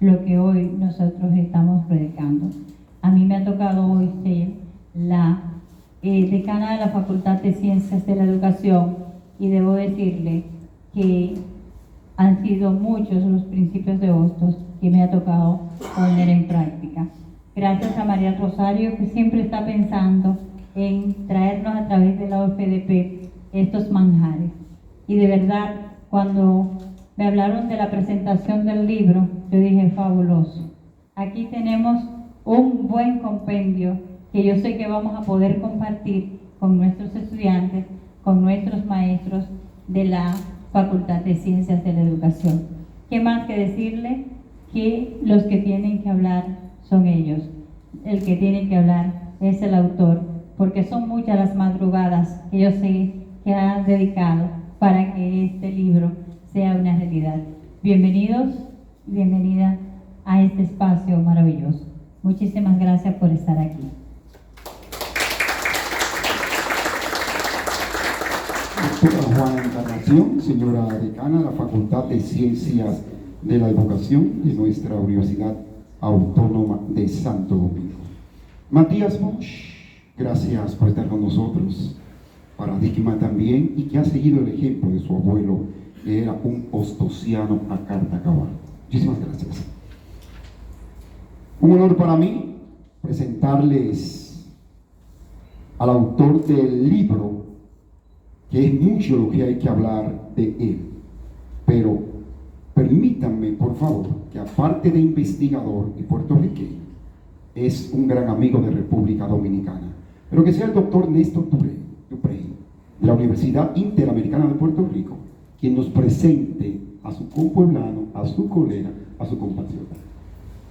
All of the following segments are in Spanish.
lo que hoy nosotros estamos predicando. A mí me ha tocado hoy ser la decana de la Facultad de Ciencias de la Educación y debo decirle que han sido muchos los principios de Hostos que me ha tocado poner en práctica. Gracias a María Rosario, que siempre está pensando en traernos a través de la OFDP estos manjares. Y de verdad, cuando me hablaron de la presentación del libro, yo dije, fabuloso. Aquí tenemos un buen compendio que yo sé que vamos a poder compartir con nuestros estudiantes, con nuestros maestros de la Facultad de Ciencias de la Educación. ¿Qué más que decirle? Que los que tienen que hablar son ellos. El que tiene que hablar es el autor, porque son muchas las madrugadas que yo sé que han dedicado para que este libro sea una realidad. Bienvenidos, bienvenida a este espacio maravilloso. Muchísimas gracias por estar aquí. Doctora Juana Encarnación, señora decana de la Facultad de Ciencias de la Educación de nuestra Universidad Autónoma de Santo Domingo. Matías Bosch, gracias por estar con nosotros. Paradigma también, y que ha seguido el ejemplo de su abuelo, que era un hostosiano a carta cabal. Muchísimas gracias. Un honor para mí presentarles al autor del libro, que es mucho lo que hay que hablar de él, pero permítanme, por favor, que aparte de investigador y puertorriqueño, es un gran amigo de República Dominicana, pero que sea el doctor Néstor Duprey, de la Universidad Interamericana de Puerto Rico, quien nos presente a su compueblano, a su colega, a su compatriota.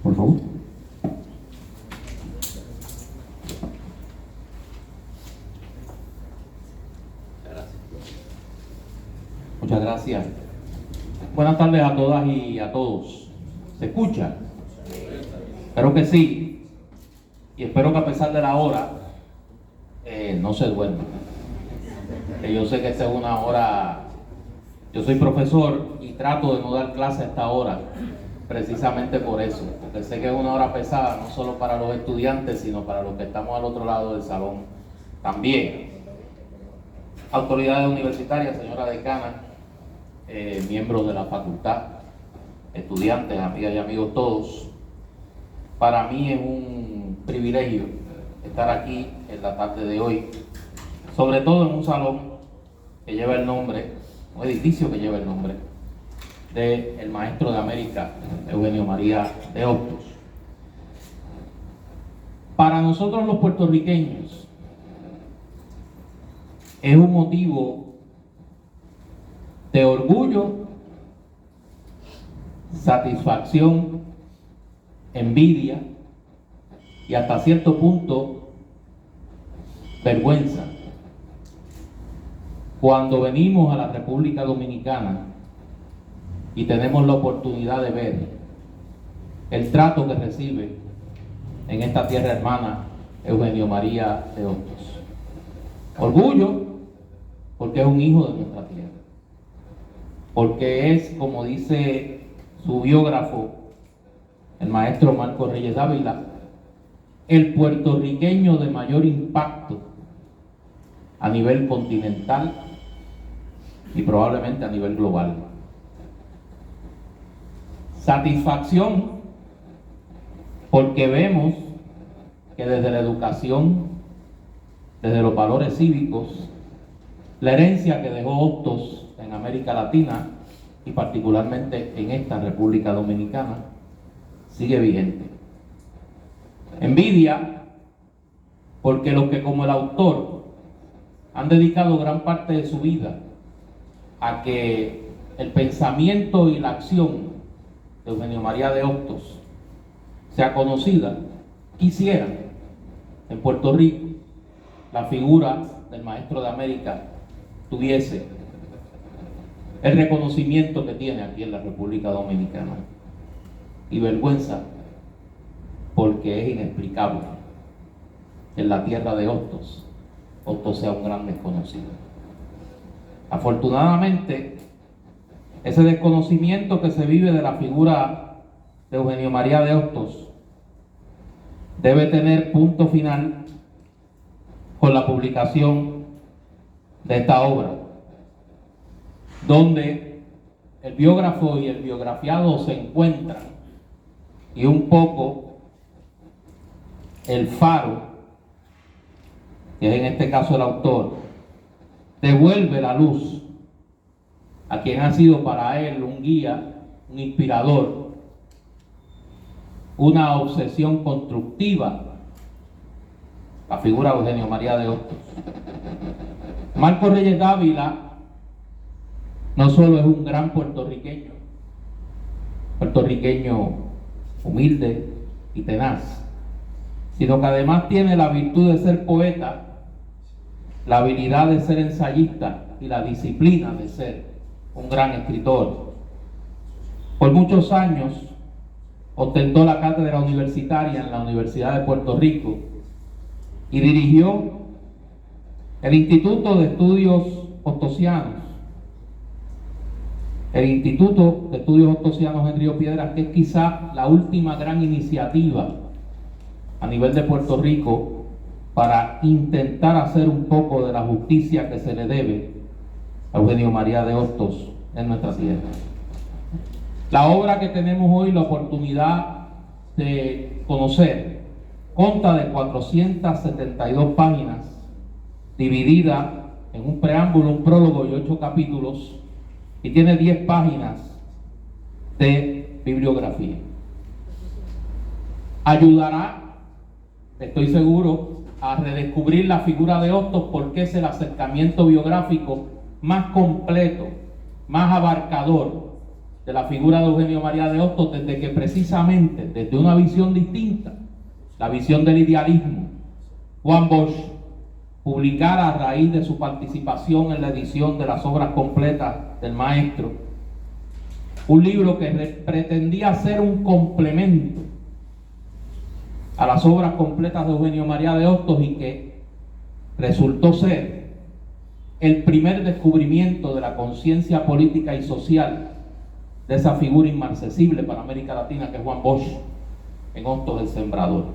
Por favor. Muchas gracias. Buenas tardes a todas y a todos. ¿Se escucha? Espero que sí. Y espero que a pesar de la hora, no se duerma. Que yo sé que esta es una hora. Yo soy profesor y trato de no dar clase a esta hora, precisamente por eso. Porque sé que es una hora pesada, no solo para los estudiantes, sino para los que estamos al otro lado del salón también. Autoridades universitarias, señora decana, miembros de la facultad, estudiantes, amigas y amigos todos, para mí es un privilegio estar aquí en la tarde de hoy, sobre todo en un salón que lleva el nombre, un edificio que lleva el nombre del maestro de América, Eugenio María de Hostos. Para nosotros los puertorriqueños es un motivo de orgullo, satisfacción, envidia y hasta cierto punto vergüenza cuando venimos a la República Dominicana y tenemos la oportunidad de ver el trato que recibe en esta tierra hermana Eugenio María de Hostos. Orgullo porque es un hijo de nuestra tierra, porque es, como dice su biógrafo, el maestro Marco Reyes Dávila, el puertorriqueño de mayor impacto a nivel continental y probablemente a nivel global. Satisfacción porque vemos que desde la educación, desde los valores cívicos, la herencia que dejó Hostos en América Latina y particularmente en esta República Dominicana sigue vigente. Envidia porque los que, como el autor, han dedicado gran parte de su vida a que el pensamiento y la acción de Eugenio María de Hostos sea conocida, quisieran en Puerto Rico la figura del maestro de América tuviese el reconocimiento que tiene aquí en la República Dominicana. Y vergüenza porque es inexplicable que en la tierra de Hostos sea un gran desconocido. Afortunadamente, ese desconocimiento que se vive de la figura de Eugenio María de Hostos debe tener punto final con la publicación de esta obra, donde el biógrafo y el biografiado se encuentran y un poco el faro, que es en este caso el autor, devuelve la luz a quien ha sido para él un guía, un inspirador, una obsesión constructiva, la figura de Eugenio María de Hostos. Marcos Reyes Dávila no solo es un gran puertorriqueño humilde y tenaz, sino que además tiene la virtud de ser poeta, la habilidad de ser ensayista y la disciplina de ser un gran escritor. Por muchos años ostentó la cátedra universitaria en la Universidad de Puerto Rico y dirigió el Instituto de Estudios Hostosianos, en Río Piedras, que es quizá la última gran iniciativa a nivel de Puerto Rico para intentar hacer un poco de la justicia que se le debe a Eugenio María de Hostos en nuestra tierra. La obra que tenemos hoy la oportunidad de conocer consta de 472 páginas, dividida en un preámbulo, un prólogo y 8 capítulos, y tiene 10 páginas de bibliografía. Ayudará, estoy seguro, a redescubrir la figura de Hostos, porque es el acercamiento biográfico más completo, más abarcador de la figura de Eugenio María de Hostos, desde que precisamente, desde una visión distinta, la visión del idealismo, Juan Bosch publicara, a raíz de su participación en la edición de las obras completas del maestro, un libro que pretendía ser un complemento a las obras completas de Eugenio María de Hostos y que resultó ser el primer descubrimiento de la conciencia política y social de esa figura inmarcesible para América Latina que es Juan Bosch en Hostos el Sembrador.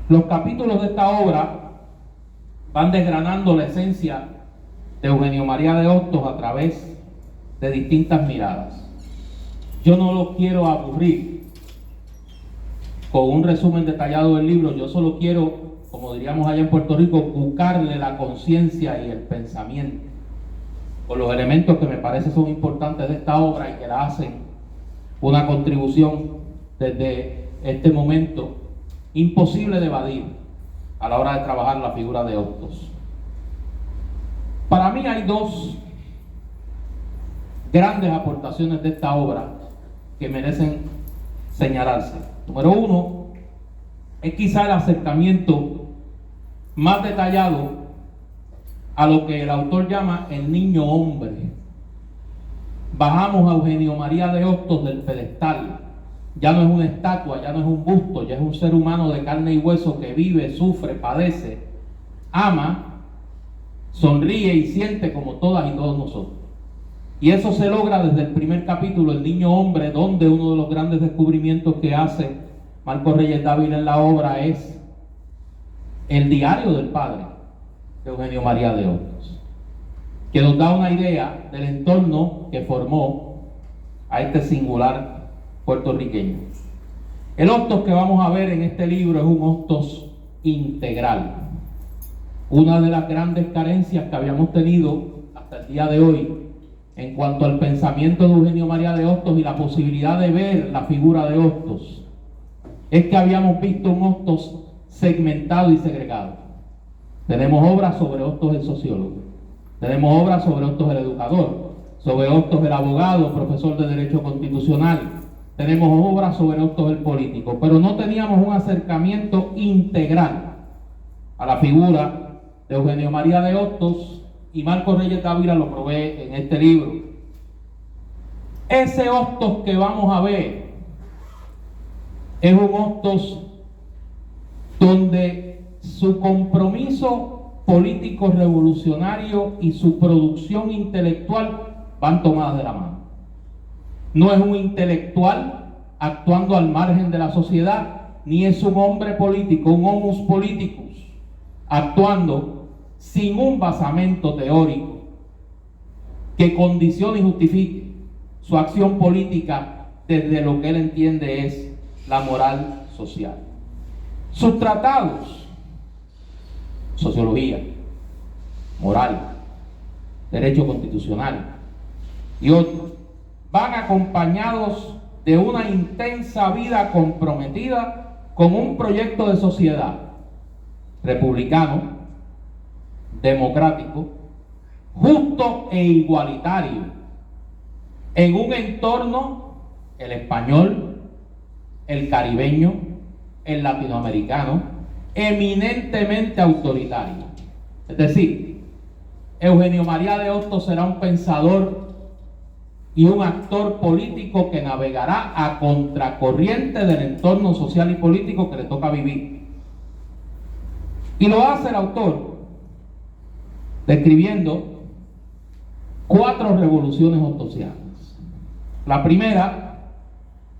Los capítulos de esta obra van desgranando la esencia de Eugenio María de Hostos a través de distintas miradas. Yo no lo quiero aburrir con un resumen detallado del libro, yo solo quiero, como diríamos allá en Puerto Rico, buscarle la conciencia y el pensamiento con los elementos que me parece son importantes de esta obra y que la hacen una contribución desde este momento imposible de evadir a la hora de trabajar la figura de Hostos. Para mí hay dos grandes aportaciones de esta obra que merecen señalarse. Número uno, es quizá el acercamiento más detallado a lo que el autor llama el niño hombre. Bajamos a Eugenio María de Hostos del pedestal. Ya no es una estatua, ya no es un busto, ya es un ser humano de carne y hueso que vive, sufre, padece, ama, sonríe y siente como todas y todos nosotros. Y eso se logra desde el primer capítulo, el niño hombre, donde uno de los grandes descubrimientos que hace Marcos Reyes Dávila en la obra es el diario del padre de Eugenio María de Hostos, que nos da una idea del entorno que formó a este singular puertorriqueño. El Hostos que vamos a ver en este libro es un Hostos integral. Una de las grandes carencias que habíamos tenido hasta el día de hoy en cuanto al pensamiento de Eugenio María de Hostos y la posibilidad de ver la figura de Hostos es que habíamos visto un Hostos segmentado y segregado. Tenemos obras sobre Hostos el sociólogo, tenemos obras sobre Hostos el educador, sobre Hostos el abogado, profesor de Derecho Constitucional, tenemos obras sobre Hostos el político, pero no teníamos un acercamiento integral a la figura de Eugenio María de Hostos, y Marcos Reyes Dávila lo provee en este libro. Ese Hostos que vamos a ver es un Hostos donde su compromiso político revolucionario y su producción intelectual van tomadas de la mano. no es un intelectual actuando al margen de la sociedad, ni es un hombre político, un homus politicus, actuando sin un basamento teórico que condicione y justifique su acción política desde lo que él entiende es la moral social. Sus tratados, sociología, moral, derecho constitucional y otros, van acompañados de una intensa vida comprometida con un proyecto de sociedad republicano, democrático, justo e igualitario, en un entorno, el español, el caribeño, el latinoamericano, eminentemente autoritario. Es decir, Eugenio María de Hostos será un pensador y un actor político que navegará a contracorriente del entorno social y político que le toca vivir. Y lo hace el autor describiendo 4 revoluciones hostosianas. La primera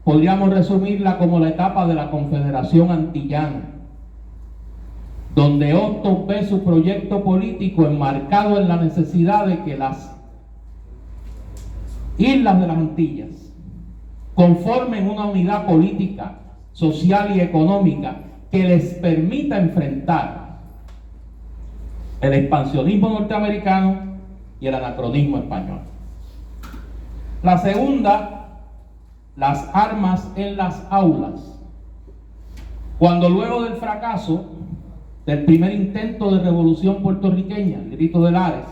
podríamos resumirla como la etapa de la Confederación Antillana, donde Hostos ve su proyecto político enmarcado en la necesidad de que las islas de las Antillas conformen una unidad política, social y económica que les permita enfrentar el expansionismo norteamericano y el anacronismo español. La segunda, las armas en las aulas. Cuando luego del fracaso del primer intento de revolución puertorriqueña, el Grito de Lares,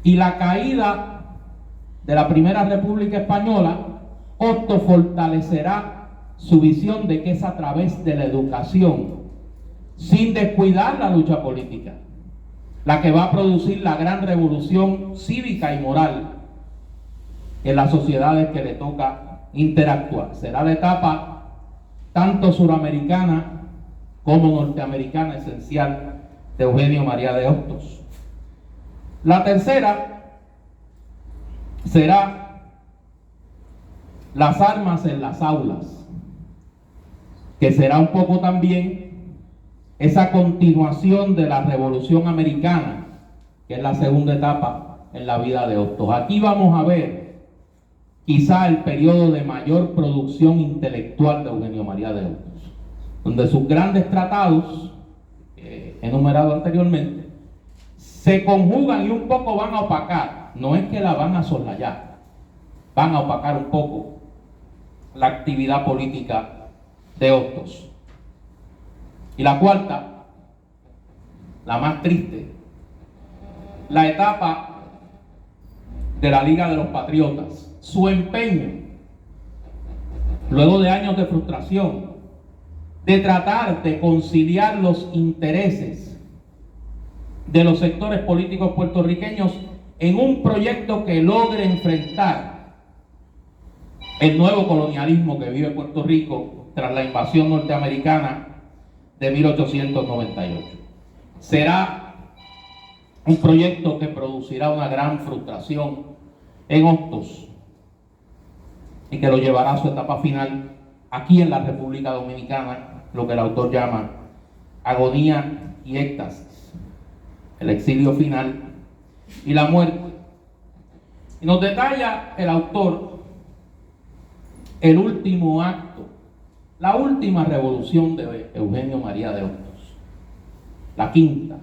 y la caída de la Primera República Española, Hostos fortalecerá su visión de que es a través de la educación, sin descuidar la lucha política, la que va a producir la gran revolución cívica y moral en las sociedades que le toca interactuar. Será la etapa tanto suramericana como norteamericana esencial de Eugenio María de Hostos. La tercera será las armas en las aulas, que será un poco también esa continuación de la Revolución Americana, que es la segunda etapa en la vida de Hostos. Aquí vamos a ver quizá el periodo de mayor producción intelectual de Eugenio María de Hostos, donde sus grandes tratados, enumerados anteriormente, se conjugan y un poco van a opacar, no es que la van a soslayar, van a opacar un poco la actividad política de Hostos. Y la cuarta, la más triste, la etapa de la Liga de los Patriotas, su empeño, luego de años de frustración, de tratar de conciliar los intereses de los sectores políticos puertorriqueños en un proyecto que logre enfrentar el nuevo colonialismo que vive Puerto Rico tras la invasión norteamericana de 1898. Será un proyecto que producirá una gran frustración en Hostos y que lo llevará a su etapa final aquí en la República Dominicana, lo que el autor llama agonía y éxtasis, el exilio final y la muerte. Y nos detalla el autor el último acto, la última revolución de Eugenio María de Hostos, la quinta,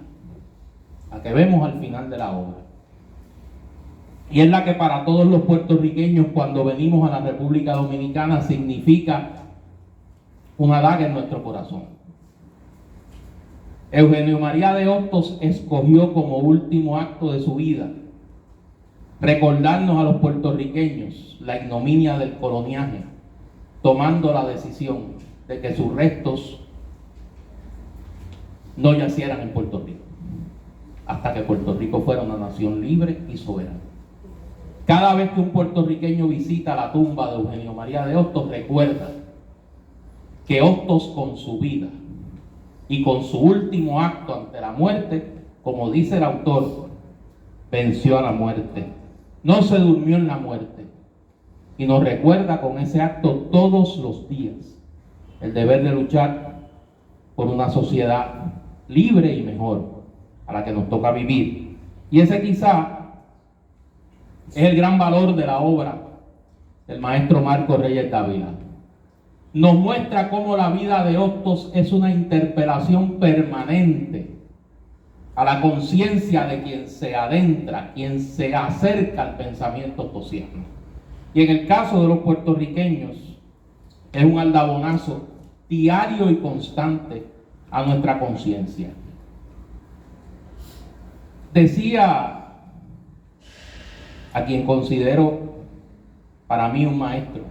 la que vemos al final de la obra. Y es la que para todos los puertorriqueños, cuando venimos a la República Dominicana, significa una daga en nuestro corazón. Eugenio María de Hostos escogió como último acto de su vida recordarnos a los puertorriqueños la ignominia del coloniaje, tomando la decisión de que sus restos no yacieran en Puerto Rico, hasta que Puerto Rico fuera una nación libre y soberana. Cada vez que un puertorriqueño visita la tumba de Eugenio María de Hostos, recuerda que Hostos, con su vida y con su último acto ante la muerte, como dice el autor, venció a la muerte. No se durmió en la muerte, y nos recuerda con ese acto todos los días el deber de luchar por una sociedad libre y mejor a la que nos toca vivir. Y ese quizá es el gran valor de la obra del maestro Marcos Reyes Dávila. Nos muestra cómo la vida de Hostos es una interpelación permanente a la conciencia de quien se adentra, quien se acerca al pensamiento hostosiano. Y en el caso de los puertorriqueños, es un aldabonazo diario y constante a nuestra conciencia. Decía a quien considero para mí un maestro,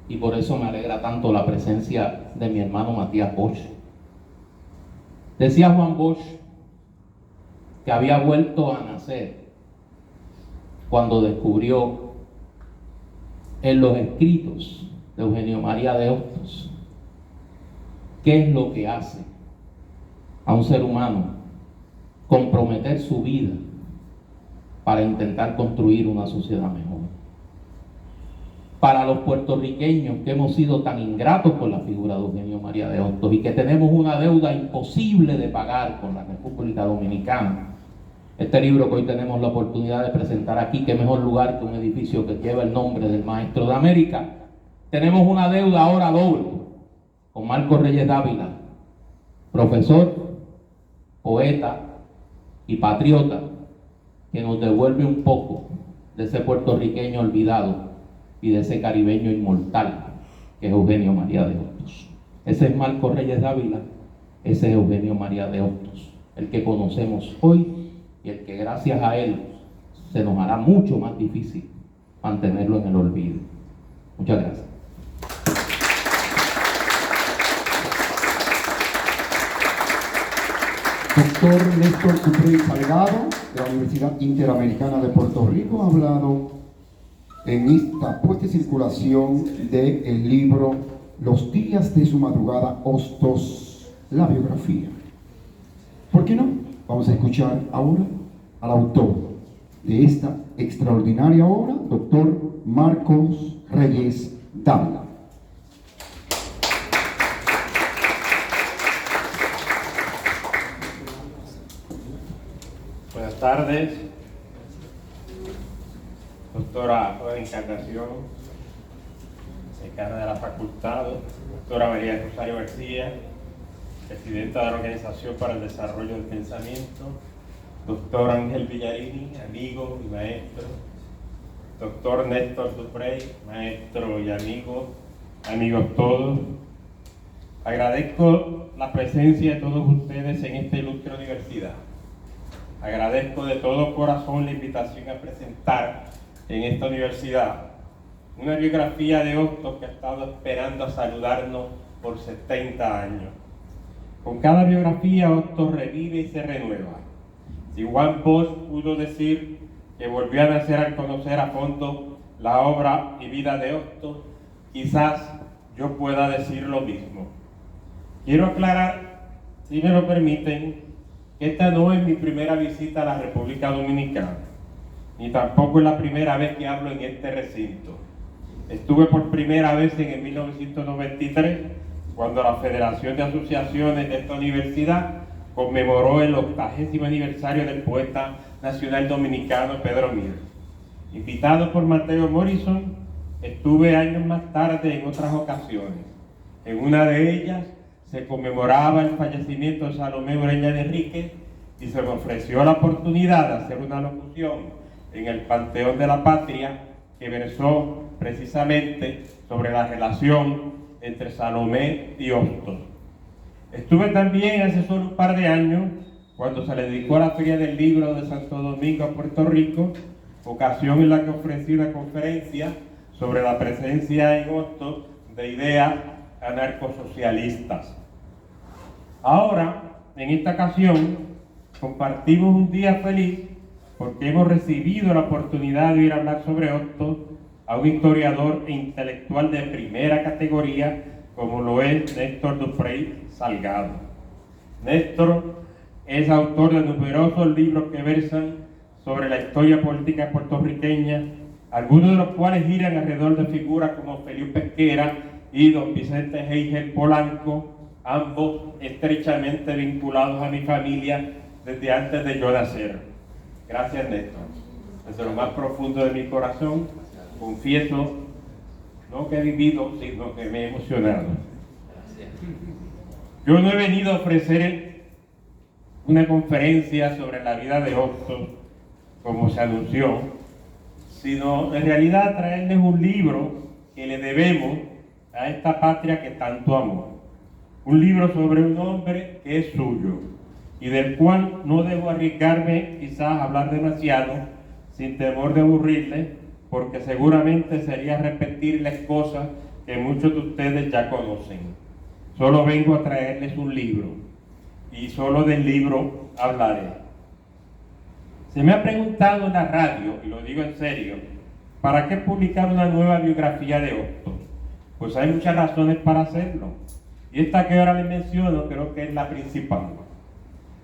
y por eso me alegra tanto la presencia de mi hermano Matías Bosch. Decía Juan Bosch que había vuelto a nacer cuando descubrió en los escritos de Eugenio María de Hostos qué es lo que hace a un ser humano comprometer su vida para intentar construir una sociedad mejor. Para los puertorriqueños que hemos sido tan ingratos con la figura de Eugenio María de Hostos y que tenemos una deuda imposible de pagar con la República Dominicana, este libro que hoy tenemos la oportunidad de presentar aquí, qué mejor lugar que un edificio que lleva el nombre del Maestro de América, tenemos una deuda ahora doble con Marcos Reyes Dávila, profesor, poeta y patriota, que nos devuelve un poco de ese puertorriqueño olvidado y de ese caribeño inmortal que es Eugenio María de Hostos. Ese es Marcos Reyes Dávila, ese es Eugenio María de Hostos, el que conocemos hoy y el que gracias a él se nos hará mucho más difícil mantenerlo en el olvido. Muchas gracias. Doctor Néstor Duprey Salgado, de la Universidad Interamericana de Puerto Rico, ha hablado en esta puesta en circulación del libro Los días de su madrugada, Hostos, la biografía. ¿Por qué no? Vamos a escuchar ahora al autor de esta extraordinaria obra, doctor Marcos Reyes Dávila. Buenas tardes, doctora Joven Encarnación, decana de la facultad, doctora María Rosario García, presidenta de la Organización para el Desarrollo del Pensamiento, doctor Ángel Villarini, amigo y maestro, doctor Néstor Duprey, maestro y amigo, amigos todos. Agradezco la presencia de todos ustedes en esta ilustre universidad. Agradezco de todo corazón la invitación a presentar en esta universidad una biografía de Hostos que ha estado esperando a saludarnos por 70 años. Con cada biografía Hostos revive y se renueva. Si Juan Bosch pudo decir que volvió a nacer al conocer a fondo la obra y vida de Hostos, quizás yo pueda decir lo mismo. Quiero aclarar, si me lo permiten, esta no es mi primera visita a la República Dominicana, ni tampoco es la primera vez que hablo en este recinto. Estuve por primera vez en el 1993, cuando la Federación de Asociaciones de esta universidad conmemoró el 80º aniversario del poeta nacional dominicano Pedro Mier. Invitado por Mateo Morrison, estuve años más tarde en otras ocasiones. En una de ellas se conmemoraba el fallecimiento de Salomé Ureña de Enríquez y se me ofreció la oportunidad de hacer una locución en el Panteón de la Patria que versó precisamente sobre la relación entre Salomé y Hostos. Estuve también hace solo un par de años cuando se le dedicó a la Feria del Libro de Santo Domingo a Puerto Rico, ocasión en la que ofrecí una conferencia sobre la presencia en Hostos de ideas anarcosocialistas. Ahora, en esta ocasión, compartimos un día feliz porque hemos recibido la oportunidad de ir a hablar sobre Hostos a un historiador e intelectual de primera categoría como lo es Néstor Duprey Salgado. Néstor es autor de numerosos libros que versan sobre la historia política puertorriqueña algunos de los cuales giran alrededor de figuras como Feliu Pesquera y don Vicente Heiger Polanco, ambos estrechamente vinculados a mi familia desde antes de yo nacer. Gracias, Néstor. Desde lo más profundo de mi corazón, confieso, no que he vivido, sino que me he emocionado. Yo no he venido a ofrecer una conferencia sobre la vida de Hostos, como se anunció, sino en realidad traerles un libro que le debemos a esta patria que tanto amó. Un libro sobre un hombre que es suyo y del cual no debo arriesgarme quizás a hablar demasiado sin temor de aburrirle, porque seguramente sería repetirles cosas que muchos de ustedes ya conocen. Solo vengo a traerles un libro y solo del libro hablaré. Se me ha preguntado en la radio, y lo digo en serio, ¿para qué publicar una nueva biografía de Hostos? Pues hay muchas razones para hacerlo. Y esta que ahora les menciono creo que es la principal.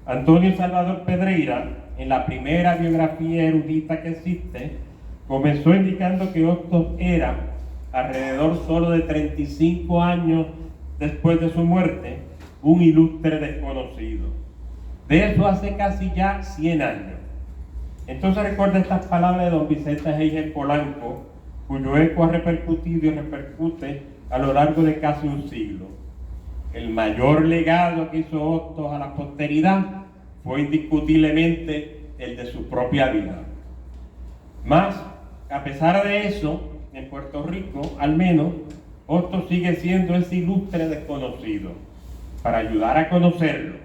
Antonio Salvador Pedreira, en la primera biografía erudita que existe, comenzó indicando que Hostos era, alrededor solo de 35 años después de su muerte, un ilustre desconocido. De eso hace casi ya 100 años. Entonces recuerda estas palabras de don Vicente Heiger Polanco, cuyo eco ha repercutido y repercute a lo largo de casi un siglo. El mayor legado que hizo Hostos a la posteridad fue indiscutiblemente el de su propia vida. Mas, a pesar de eso, en Puerto Rico, al menos, Hostos sigue siendo ese ilustre desconocido. Para ayudar a conocerlo,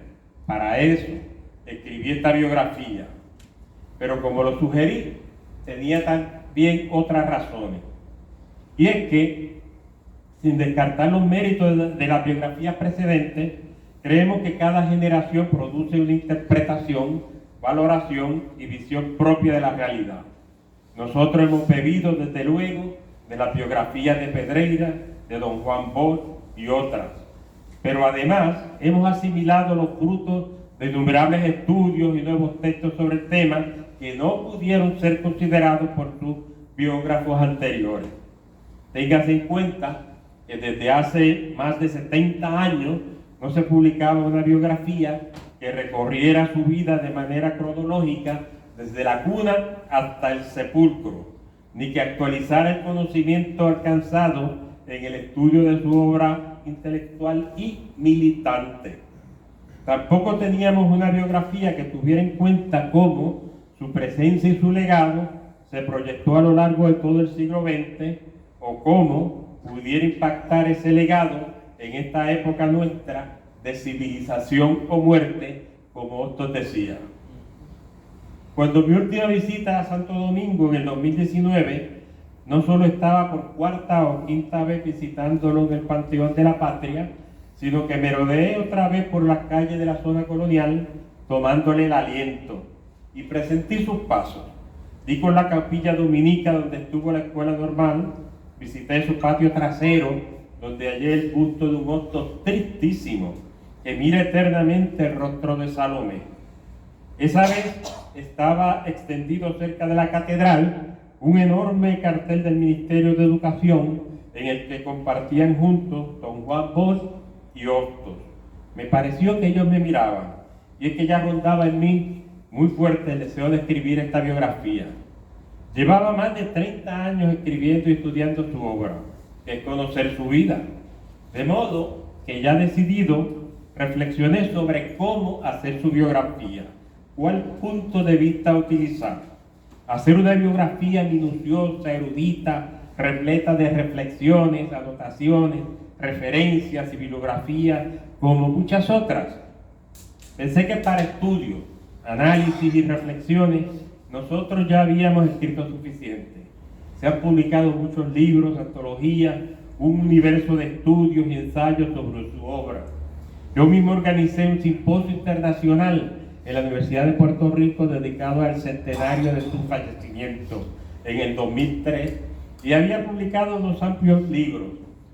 para eso, escribí esta biografía. Pero como lo sugerí, tenía también otras razones. Y es que, sin descartar los méritos de las biografías precedentes, creemos que cada generación produce una interpretación, valoración y visión propia de la realidad. Nosotros hemos bebido, desde luego, de las biografías de Pedreira, de don Juan Bosch y otras. Pero además, hemos asimilado los frutos de innumerables estudios y nuevos textos sobre el tema que no pudieron ser considerados por sus biógrafos anteriores. Téngase en cuenta que desde hace más de 70 años no se publicaba una biografía que recorriera su vida de manera cronológica desde la cuna hasta el sepulcro, ni que actualizara el conocimiento alcanzado en el estudio de su obra intelectual y militante. Tampoco teníamos una biografía que tuviera en cuenta cómo su presencia y su legado se proyectó a lo largo de todo el siglo XX, o cómo pudiera impactar ese legado en esta época nuestra de civilización o muerte, como Hostos decía. Cuando mi última visita a Santo Domingo en el 2019, no solo estaba por cuarta o quinta vez visitándolo en el Panteón de la Patria, sino que me rodeé otra vez por las calles de la zona colonial, tomándole el aliento, y presentí sus pasos. Di con la capilla dominica donde estuvo la escuela normal, visité su patio trasero, donde hallé el busto de un Hostos tristísimo, que mira eternamente el rostro de Salomé. Esa vez estaba extendido cerca de la catedral un enorme cartel del Ministerio de Educación en el que compartían juntos don Juan Bosch y Hostos. Me pareció que ellos me miraban, y es que ya rondaba en mí muy fuerte el deseo de escribir esta biografía. Llevaba más de 30 años escribiendo y estudiando su obra, que es conocer su vida. De modo que ya decidido, reflexioné sobre cómo hacer su biografía, cuál punto de vista utilizar. Hacer una biografía minuciosa, erudita, repleta de reflexiones, anotaciones, referencias y bibliografías, como muchas otras. Pensé que para estudio, análisis y reflexiones, nosotros ya habíamos escrito suficiente. Se han publicado muchos libros, antologías, un universo de estudios y ensayos sobre su obra. Yo mismo organicé un simposio internacional en la Universidad de Puerto Rico dedicado al centenario de su fallecimiento en el 2003, y había publicado dos amplios libros,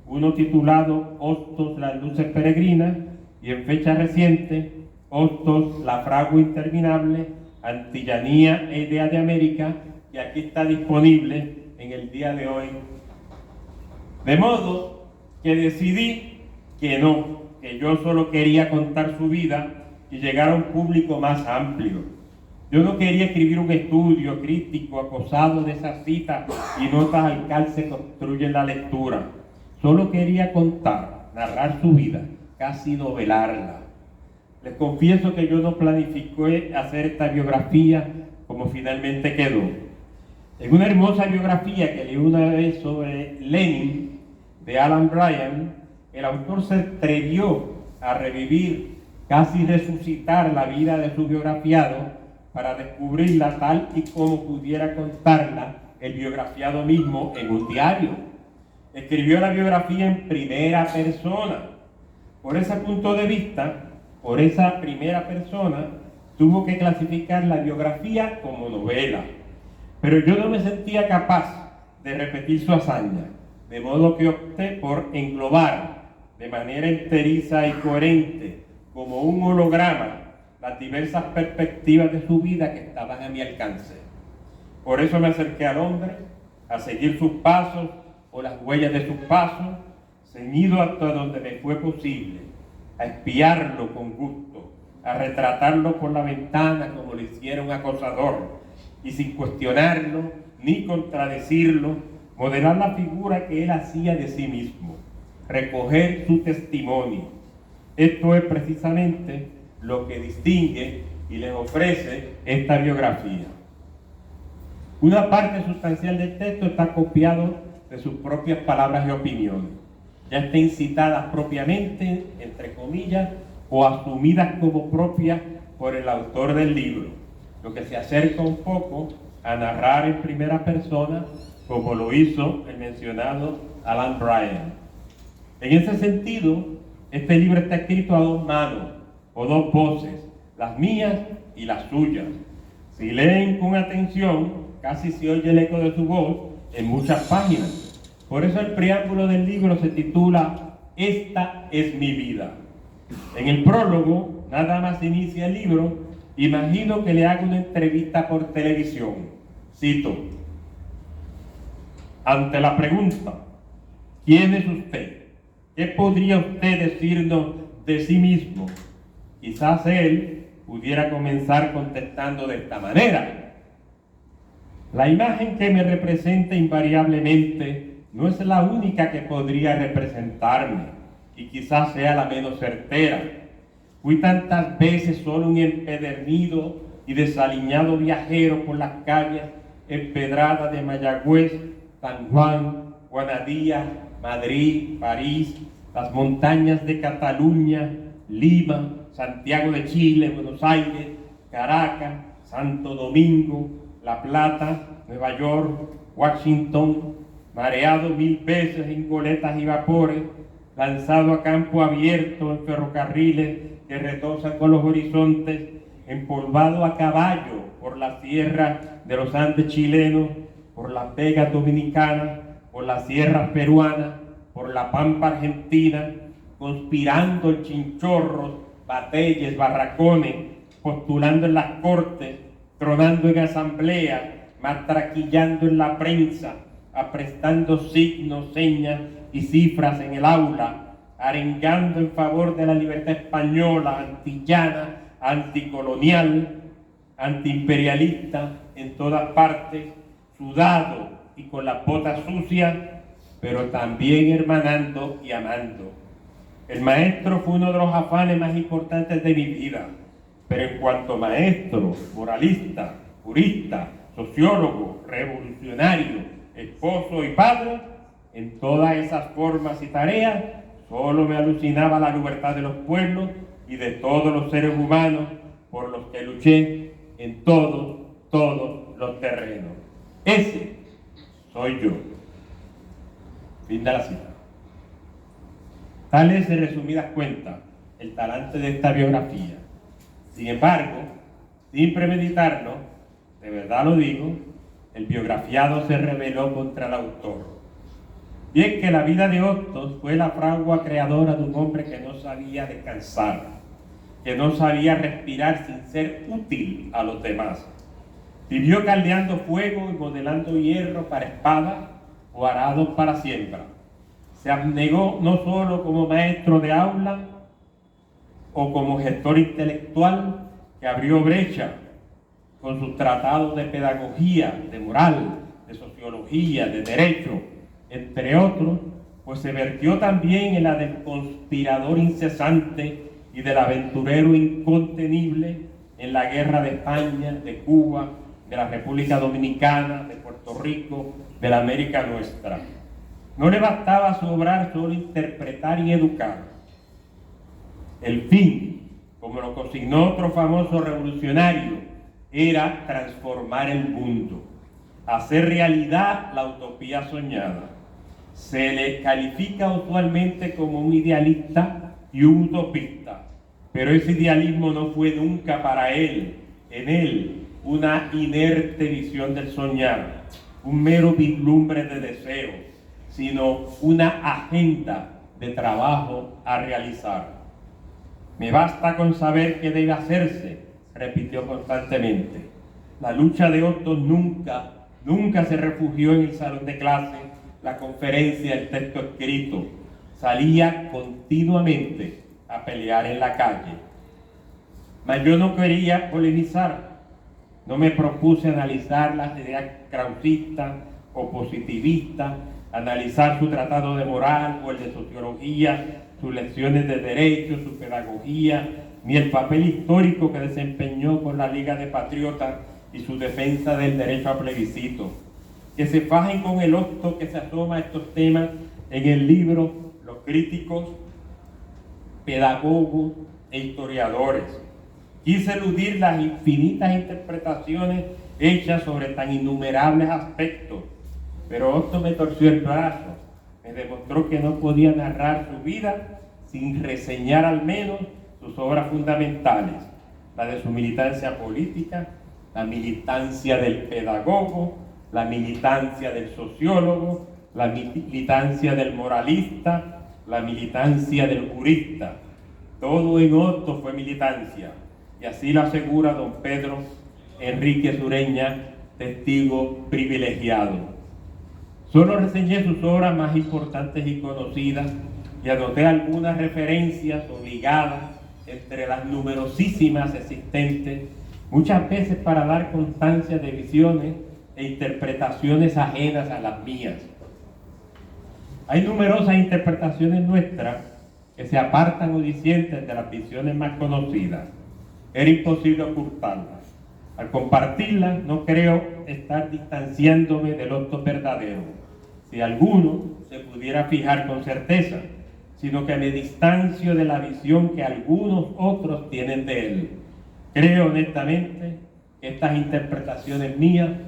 uno titulado Hostos, las luces peregrinas, y en fecha reciente, Hostos, la fragua interminable, Antillanía e idea de América, que aquí está disponible en en el día de hoy. De modo que decidí que no, que yo solo quería contar su vida y llegar a un público más amplio. Yo no quería escribir un estudio crítico acosado de esas citas y notas al calce que construyen la lectura. Solo quería contar, narrar su vida, casi novelarla. Les confieso que yo no planifiqué hacer esta biografía como finalmente quedó. En una hermosa biografía que leí una vez sobre Lenin, de Alan Bryan, el autor se atrevió a revivir, casi resucitar la vida de su biografiado para descubrirla tal y como pudiera contarla el biografiado mismo en un diario. Escribió la biografía en primera persona. Por ese punto de vista, por esa primera persona, tuvo que clasificar la biografía como novela. Pero yo no me sentía capaz de repetir su hazaña, de modo que opté por englobar de manera enteriza y coherente, como un holograma, las diversas perspectivas de su vida que estaban a mi alcance. Por eso me acerqué al hombre, a seguir sus pasos o las huellas de sus pasos, ceñido hasta donde me fue posible, a espiarlo con gusto, a retratarlo por la ventana como lo hiciera un acosador, y sin cuestionarlo ni contradecirlo, modelar la figura que él hacía de sí mismo, recoger su testimonio. Esto es precisamente lo que distingue y les ofrece esta biografía. Una parte sustancial del texto está copiado de sus propias palabras y opiniones, ya estén citadas propiamente, entre comillas, o asumidas como propias por el autor del libro, lo que se acerca un poco a narrar en primera persona, como lo hizo el mencionado Alan Bryan. En ese sentido, este libro está escrito a dos manos, o dos voces, las mías y las suyas. Si leen con atención, casi se oye el eco de su voz en muchas páginas. Por eso el preámbulo del libro se titula Esta es mi vida. En el prólogo, nada más inicia el libro, imagino que le hago una entrevista por televisión. Cito: ante la pregunta, ¿quién es usted? ¿Qué podría usted decirnos de sí mismo? Quizás él pudiera comenzar contestando de esta manera: la imagen que me representa invariablemente no es la única que podría representarme, y quizás sea la menos certera. Fui tantas veces solo un empedernido y desaliñado viajero por las calles empedradas de Mayagüez, San Juan, Guanadía, Madrid, París, las montañas de Cataluña, Lima, Santiago de Chile, Buenos Aires, Caracas, Santo Domingo, La Plata, Nueva York, Washington, mareado 1000 veces en goletas y vapores, lanzado a campo abierto en ferrocarriles que retozan con los horizontes, empolvado a caballo por la sierra de los Andes chilenos, por las Vegas dominicanas, por las sierras peruanas, por la Pampa argentina, conspirando en chinchorros, batelles, barracones, postulando en las cortes, tronando en asamblea, matraquillando en la prensa, aprestando signos, señas y cifras en el aula, arengando en favor de la libertad española, antillana, anticolonial, antiimperialista en todas partes, sudado y con las botas sucias, pero también hermanando y amando. El maestro fue uno de los afanes más importantes de mi vida, pero en cuanto maestro, moralista, jurista, sociólogo, revolucionario, esposo y padre, en todas esas formas y tareas, solo me alucinaba la libertad de los pueblos y de todos los seres humanos por los que luché en todos los terrenos. Ese soy yo. Fin de la cita. Tal es, en resumidas cuentas, el talante de esta biografía. Sin embargo, sin premeditarlo, de verdad lo digo, el biografiado se rebeló contra el autor. Y es que la vida de Hostos fue la fragua creadora de un hombre que no sabía descansar, que no sabía respirar sin ser útil a los demás. Vivió caldeando fuego y modelando hierro para espada o arados para siembra. Se abnegó no solo como maestro de aula o como gestor intelectual que abrió brecha con sus tratados de pedagogía, de moral, de sociología, de derecho, entre otros, pues se vertió también en la del conspirador incesante y del aventurero incontenible en la guerra de España, de Cuba, de la República Dominicana, de Puerto Rico, de la América nuestra. No le bastaba a su obrar solo interpretar y educar. El fin, como lo consignó otro famoso revolucionario, era transformar el mundo, hacer realidad la utopía soñada. Se le califica usualmente como un idealista y un utopista, pero ese idealismo no fue nunca para él, en él, una inerte visión del soñar, un mero vislumbre de deseo, sino una agenda de trabajo a realizar. Me basta con saber qué debe hacerse, repitió constantemente. La lucha de Otto nunca se refugió en el salón de clase, la conferencia, el texto escrito. Salía continuamente a pelear en la calle. Mas yo no quería polemizar. No me propuse analizar las ideas krausistas o positivistas, analizar su tratado de moral o el de sociología, sus lecciones de derecho, su pedagogía, ni el papel histórico que desempeñó con la Liga de Patriotas y su defensa del derecho a plebiscito. Que se fajen con el octo que se asoma a estos temas en el libro los críticos, pedagogos e historiadores. Quise eludir las infinitas interpretaciones hechas sobre tan innumerables aspectos, pero Otto me torció el brazo, me demostró que no podía narrar su vida sin reseñar al menos sus obras fundamentales, la de su militancia política, la militancia del pedagogo, la militancia del sociólogo, la militancia del moralista, la militancia del jurista. Todo en Otto fue militancia, y así lo asegura don Pedro Enrique Sureña, testigo privilegiado. Solo reseñé sus obras más importantes y conocidas y anoté algunas referencias obligadas entre las numerosísimas existentes, muchas veces para dar constancia de visiones e interpretaciones ajenas a las mías. Hay numerosas interpretaciones nuestras que se apartan o disienten de las visiones más conocidas. Era imposible ocultarlas. Al compartirlas, no creo estar distanciándome del Otto verdadero, si alguno se pudiera fijar con certeza, sino que me distancio de la visión que algunos otros tienen de él. Creo honestamente que estas interpretaciones mías